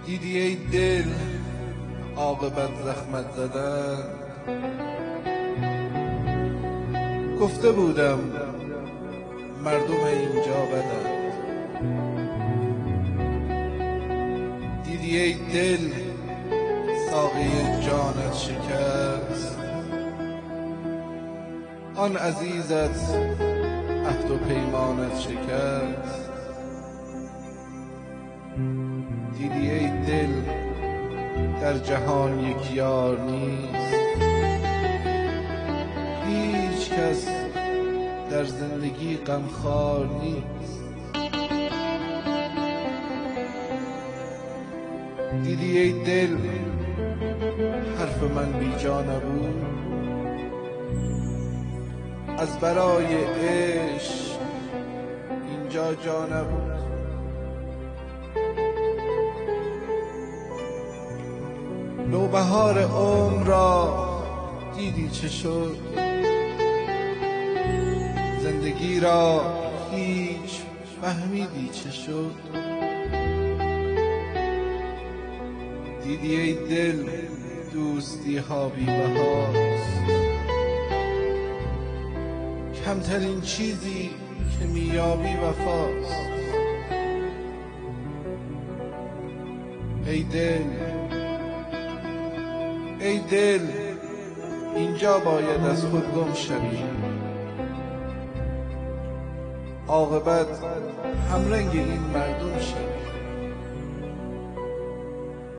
دیدی ای دل عاقبت زخمت زدن، گفته بودم مردم اینجا بدند. دیدی ای دل ساقی جانت شکست، آن عزیزت عهد و پیمانت شکست. دیدی ای دل در جهان یک یار نیست، هیچ کس در زندگی غمخوار نیست. دیدی ای دل حرف من بیجا نبود، از برای عشق اینجا جا نبود. نوبهار عمر را دیدی چه شد، زندگی را هیچ فهمیدی چه شد. دیدی ای دل دوستی ها بی بهاست، کمترین چیزی که میابی وفاست. ای دل ای دل اینجا باید از خود گم شوی، عاقبت همرنگ این مردم شوی.